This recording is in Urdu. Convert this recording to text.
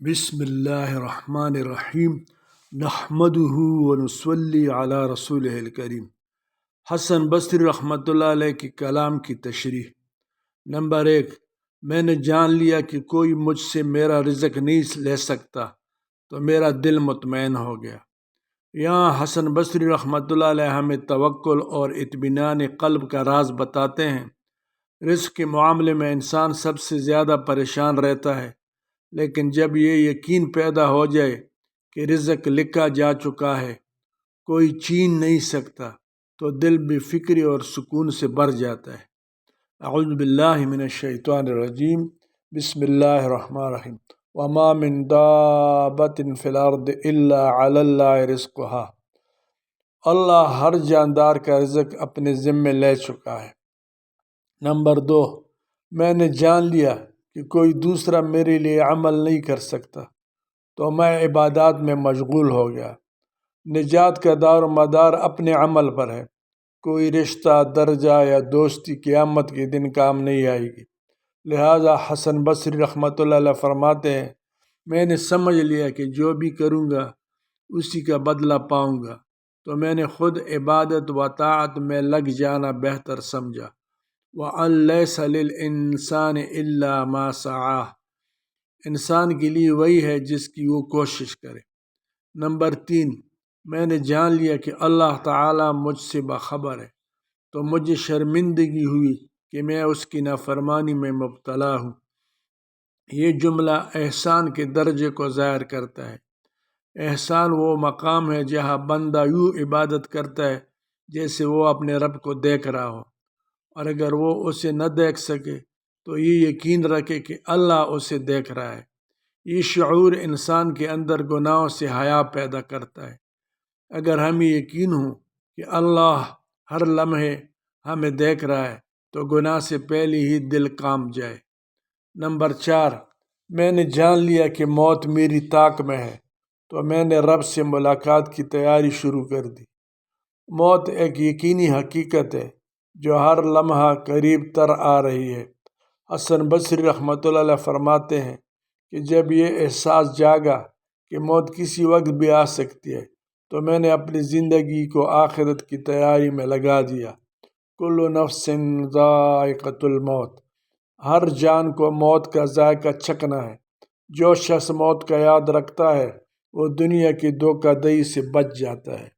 بسم اللہ الرحمن الرحیم نحمدہ ونصلی علی رسولہ الکریم۔ حسن بصری رحمۃ اللہ علیہ کی کلام کی تشریح۔ نمبر 1، میں نے جان لیا کہ کوئی مجھ سے میرا رزق نہیں لے سکتا تو میرا دل مطمئن ہو گیا۔ یہاں حسن بصری رحمۃ اللہ علیہ ہمیں توکل اور اطمینان قلب کا راز بتاتے ہیں۔ رزق کے معاملے میں انسان سب سے زیادہ پریشان رہتا ہے، لیکن جب یہ یقین پیدا ہو جائے کہ رزق لکھا جا چکا ہے، کوئی چھین نہیں سکتا، تو دل بے فکری اور سکون سے بھر جاتا ہے۔ اعوذ باللہ من الشیطان الرجیم، بسم اللہ الرحمن الرحیم۔ وما من دابۃ فی الارض الا علی اللہ رزقها۔ اللہ ہر جاندار کا رزق اپنے ذمے لے چکا ہے۔ نمبر 2، میں نے جان لیا کہ کوئی دوسرا میرے لیے عمل نہیں کر سکتا تو میں عبادات میں مشغول ہو گیا۔ نجات کا دار و مدار اپنے عمل پر ہے۔ کوئی رشتہ، درجہ یا دوستی قیامت کے دن کام نہیں آئے گی۔ لہذا حسن بصری رحمۃ اللہ علیہ فرماتے ہیں، میں نے سمجھ لیا کہ جو بھی کروں گا اسی کا بدلہ پاؤں گا، تو میں نے خود عبادت و طاعت میں لگ جانا بہتر سمجھا۔ وَأَن لَيْسَ لِلْإِنسَانِ إِلَّا مَا سَعَىٰ۔ انسان کے لیے وہی ہے جس کی وہ کوشش کرے۔ نمبر 3، میں نے جان لیا کہ اللہ تعالیٰ مجھ سے باخبر ہے، تو مجھے شرمندگی ہوئی کہ میں اس کی نافرمانی میں مبتلا ہوں۔ یہ جملہ احسان کے درجے کو ظاہر کرتا ہے۔ احسان وہ مقام ہے جہاں بندہ یوں عبادت کرتا ہے جیسے وہ اپنے رب کو دیکھ رہا ہو، اور اگر وہ اسے نہ دیکھ سکے تو یہ یقین رکھے کہ اللہ اسے دیکھ رہا ہے۔ یہ شعور انسان کے اندر گناہوں سے حیا پیدا کرتا ہے۔ اگر ہمیں یقین ہو کہ اللہ ہر لمحے ہمیں دیکھ رہا ہے تو گناہ سے پہلے ہی دل کانپ جائے۔ نمبر 4، میں نے جان لیا کہ موت میری طاق میں ہے، تو میں نے رب سے ملاقات کی تیاری شروع کر دی۔ موت ایک یقینی حقیقت ہے جو ہر لمحہ قریب تر آ رہی ہے۔ حسن بصری رحمۃ اللہ علیہ فرماتے ہیں کہ جب یہ احساس جاگا کہ موت کسی وقت بھی آ سکتی ہے، تو میں نے اپنی زندگی کو آخرت کی تیاری میں لگا دیا۔ کل نفس ذائقۃ الموت۔ ہر جان کو موت کا ذائقہ چکھنا ہے۔ جو شخص موت کا یاد رکھتا ہے وہ دنیا کی دھوکہ دہی سے بچ جاتا ہے۔